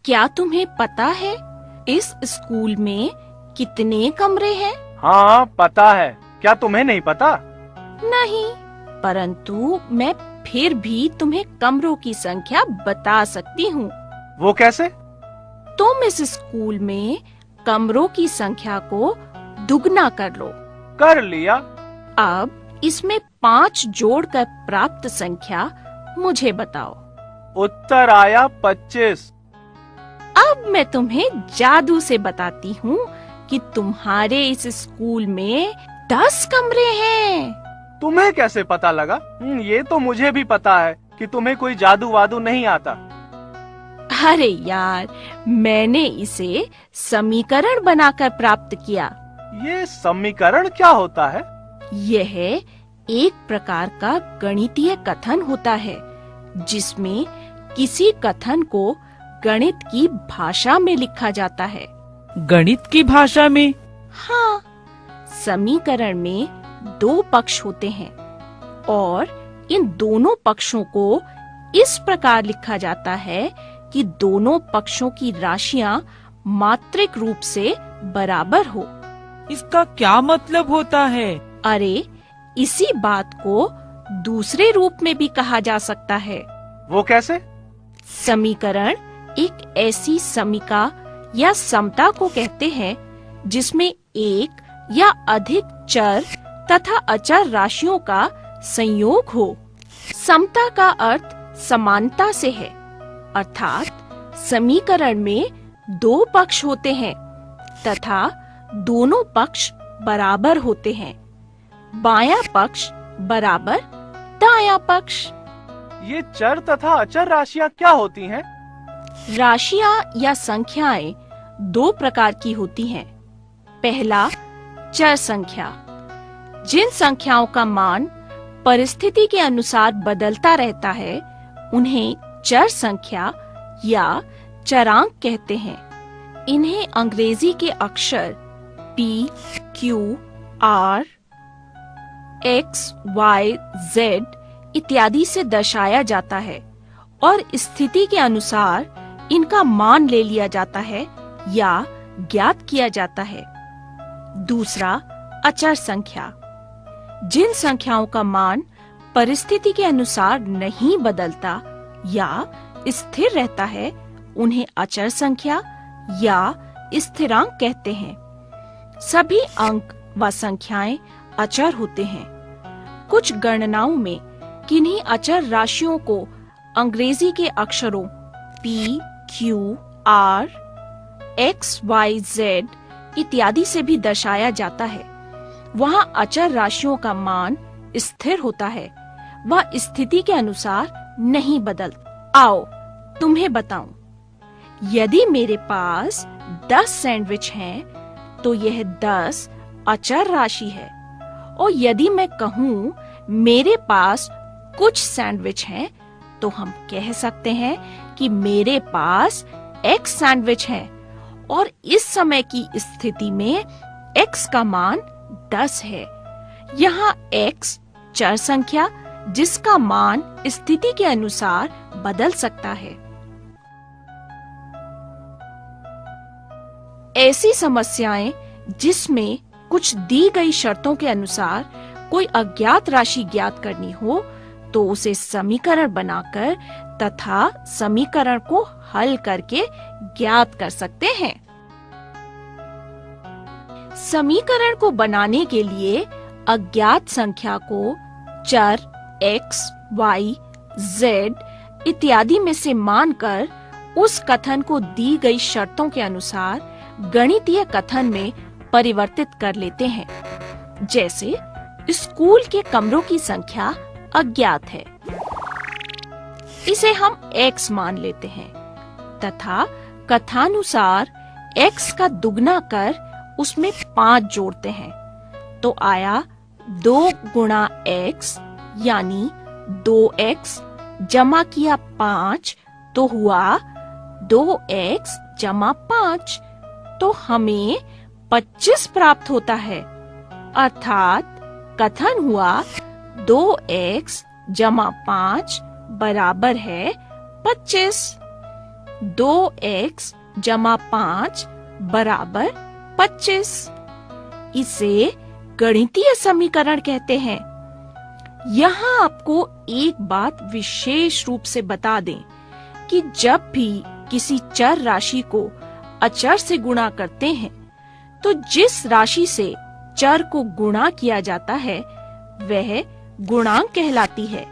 क्या तुम्हें पता है इस स्कूल में कितने कमरे हैं? हाँ पता है, क्या तुम्हें नहीं पता? नहीं, परंतु मैं फिर भी तुम्हें कमरों की संख्या बता सकती हूँ। वो कैसे? तुम इस स्कूल में कमरों की संख्या को दुगना कर लो। कर लिया। अब इसमें 5 जोड़कर प्राप्त संख्या मुझे बताओ। उत्तर आया 25। अब मैं तुम्हें जादू से बताती हूँ कि तुम्हारे इस स्कूल में 10 कमरे हैं। तुम्हें कैसे पता लगा? ये तो मुझे भी पता है कि तुम्हें कोई जादू वादू नहीं आता। अरे यार, मैंने इसे समीकरण बनाकर प्राप्त किया। ये समीकरण क्या होता है? यह एक प्रकार का गणितीय कथन होता है जिसमें किसी कथन को गणित की भाषा में लिखा जाता है। गणित की भाषा में? हाँ, समीकरण में 2 पक्ष होते हैं और इन दोनों पक्षों को इस प्रकार लिखा जाता है कि दोनों पक्षों की राशियां मात्रिक रूप से बराबर हो। इसका क्या मतलब होता है? अरे, इसी बात को दूसरे रूप में भी कहा जा सकता है। वो कैसे? समीकरण एक ऐसी समीका या समता को कहते हैं जिसमें एक या अधिक चर तथा अचर राशियों का संयोग हो। समता का अर्थ समानता से है, अर्थात समीकरण में 2 पक्ष होते हैं तथा दोनों पक्ष बराबर होते हैं। बायां पक्ष बराबर दायां पक्ष। ये चर तथा अचर राशियां क्या होती हैं? राशियां या संख्याएं 2 प्रकार की होती हैं। पहला, चर संख्या। जिन संख्याओं का मान परिस्थिति के अनुसार बदलता रहता है उन्हें चर संख्या या चरांक कहते हैं। इन्हें अंग्रेजी के अक्षर P, Q, R, X, Y, Z इत्यादि से दर्शाया जाता है और स्थिति के अनुसार इनका मान ले लिया जाता है या ज्ञात किया जाता है। दूसरा, अचर संख्या। जिन संख्याओं का मान परिस्थिति के अनुसार नहीं बदलता या स्थिर रहता है उन्हें अचर संख्या या स्थिरांक कहते हैं। सभी अंक व संख्याएं अचर होते हैं। कुछ गणनाओं में किन्हीं अचर राशियों को अंग्रेजी के अक्षरों P, Q, R, X, Y, Z इत्यादि से भी दर्शाया जाता है। वहाँ अचर राशियों का मान स्थिर होता है, वह स्थिति के अनुसार नहीं बदलता। आओ तुम्हें बताऊं, यदि मेरे पास 10 सैंडविच हैं, तो यह 10 अचर राशि है। और यदि मैं कहूँ मेरे पास कुछ सैंडविच हैं, तो हम कह सकते हैं कि मेरे पास X सैंडविच हैं और इस समय की स्थिति में X का मान 10 है। यहाँ X चर संख्या जिसका मान स्थिति के अनुसार बदल सकता है। ऐसी समस्याएं जिसमें कुछ दी गई शर्तों के अनुसार कोई अज्ञात राशि ज्ञात करनी हो तो उसे समीकरण बनाकर तथा समीकरण को हल करके ज्ञात कर सकते हैं। समीकरण को बनाने के लिए अज्ञात संख्या को चर X, Y, Z इत्यादि में से मानकर उस कथन को दी गई शर्तों के अनुसार गणितीय कथन में परिवर्तित कर लेते हैं। जैसे स्कूल के कमरों की संख्या अज्ञात है, इसे हम X मान लेते हैं तथा कथानुसार X का दुगना कर उसमें 5 जोड़ते हैं तो आया 2 गुणा X यानी 2X जमा किया 5 तो हुआ 2X जमा 5 तो हमें 25 प्राप्त होता है। अर्थात कथन हुआ 2X जमा 5 बराबर है 25। 2x जमा 5 बराबर 25। इसे गणितीय समीकरण कहते हैं। यहाँ आपको एक बात विशेष रूप से बता दें कि जब भी किसी चर राशि को अचर से गुणा करते हैं तो जिस राशि से चर को गुणा किया जाता है वह गुणांक कहलाती है।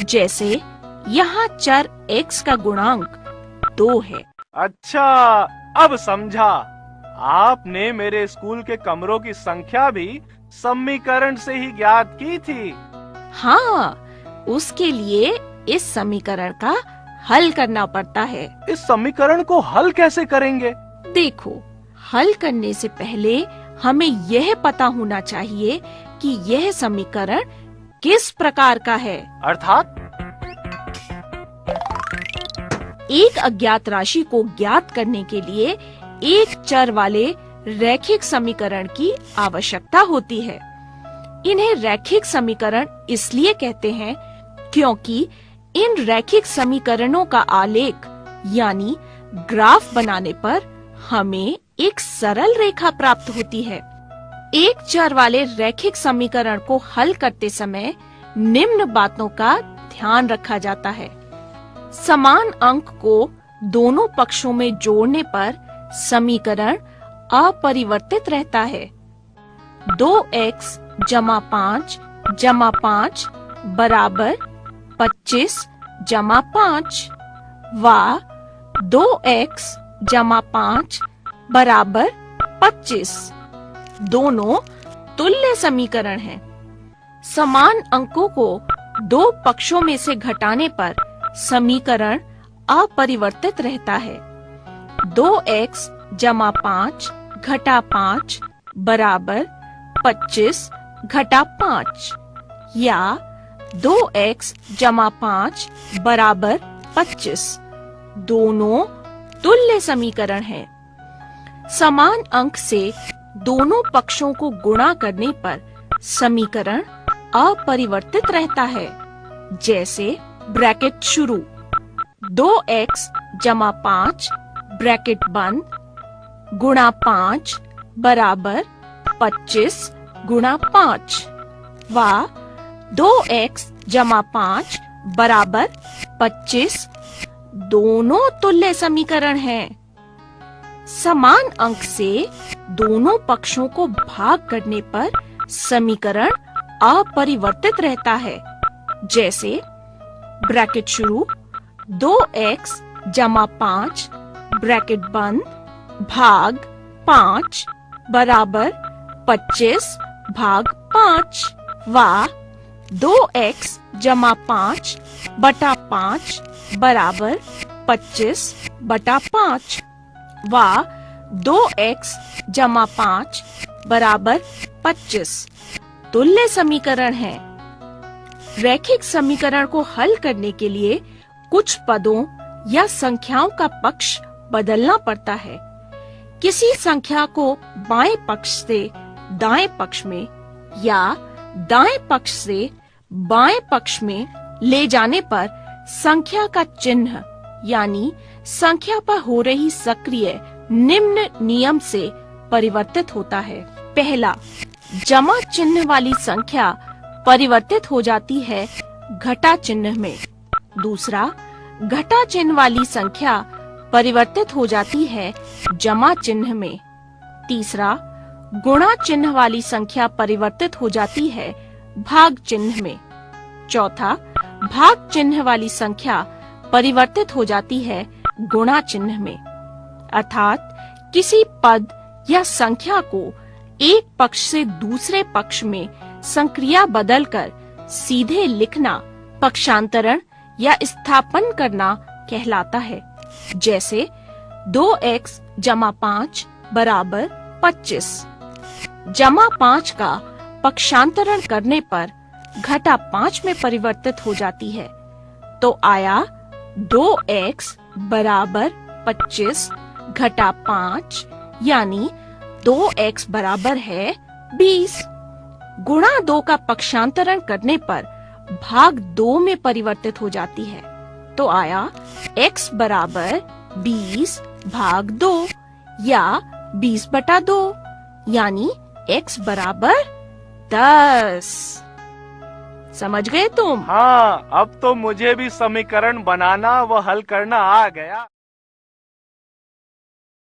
जैसे यहाँ चर x का गुणांक 2 है। अच्छा, अब समझा। आपने मेरे स्कूल के कमरों की संख्या भी समीकरण से ही ज्ञात की थी। हाँ, उसके लिए इस समीकरण का हल करना पड़ता है। इस समीकरण को हल कैसे करेंगे? देखो, हल करने से पहले हमें यह पता होना चाहिए कि यह समीकरण किस प्रकार का है। अर्थात एक अज्ञात राशि को ज्ञात करने के लिए एक चर वाले रैखिक समीकरण की आवश्यकता होती है। इन्हें रैखिक समीकरण इसलिए कहते हैं क्योंकि इन रैखिक समीकरणों का आलेख यानी ग्राफ बनाने पर हमें एक सरल रेखा प्राप्त होती है। एक चर वाले रैखिक समीकरण को हल करते समय निम्न बातों का ध्यान रखा जाता है। समान अंक को दोनों पक्षों में जोड़ने पर समीकरण अपरिवर्तित रहता है। 2x जमा 5 बराबर 25 जमा 5 व 2x जमा 5 बराबर 25 दोनों तुल्य समीकरण हैं। समान अंकों को दो पक्षों में से घटाने पर समीकरण अपरिवर्तित रहता है। 2x जमा 5 घटा 5 बराबर 25 घटा 5 या 2x जमा 5 बराबर 25 दोनों तुल्य समीकरण हैं। समान अंक से दोनों पक्षों को गुणा करने पर समीकरण अपरिवर्तित रहता है। जैसे ब्रैकेट शुरू 2x जमा 5 ब्रैकेट बंद गुणा 5 बराबर 25 गुणा 5 व 2x जमा 5 बराबर 25 दोनों तुल्य समीकरण हैं। समान अंक से दोनों पक्षों को भाग करने पर समीकरण अपरिवर्तित रहता है। जैसे ब्रैकेट शुरू 2x जमा 5 ब्रैकेट बंद भाग 5 बराबर 25 भाग 5 व 2x जमा 5 बटा 5 बराबर 25 बटा 5 व 2x जमा 5 बराबर 25 तुल्य समीकरण है। रैखिक समीकरण को हल करने के लिए कुछ पदों या संख्याओं का पक्ष बदलना पड़ता है। किसी संख्या को बाएं पक्ष से दाएं पक्ष में या दाएं पक्ष से बाएं पक्ष में ले जाने पर संख्या का चिन्ह यानी संख्या पर हो रही सक्रिय निम्न नियम से परिवर्तित होता है। पहला, जमा चिन्ह वाली संख्या परिवर्तित हो जाती है घटा चिन्ह में। दूसरा, घटा चिन्ह वाली संख्या परिवर्तित हो जाती है जमा चिन्ह में। तीसरा, गुणा चिन्ह वाली संख्या परिवर्तित हो जाती है भाग चिन्ह में। चौथा, भाग चिन्ह वाली संख्या परिवर्तित हो जाती है गुणा चिन्ह में। अर्थात किसी पद या संख्या को एक पक्ष से दूसरे पक्ष में संक्रिया बदलकर सीधे लिखना पक्षांतरण या स्थापन करना कहलाता है। जैसे 2x जमा 5 बराबर 25। जमा 5 का पक्षांतरण करने पर घटा 5 में परिवर्तित हो जाती है तो आया 2x बराबर 25 घटा 5 यानी 2x बराबर है 20। गुणा 2 का पक्षांतरण करने पर भाग 2 में परिवर्तित हो जाती है तो आया x बराबर 20 भाग 2 या 20/2 यानी x बराबर 10। समझ गए तुम? हाँ, अब तो मुझे भी समीकरण बनाना व हल करना आ गया।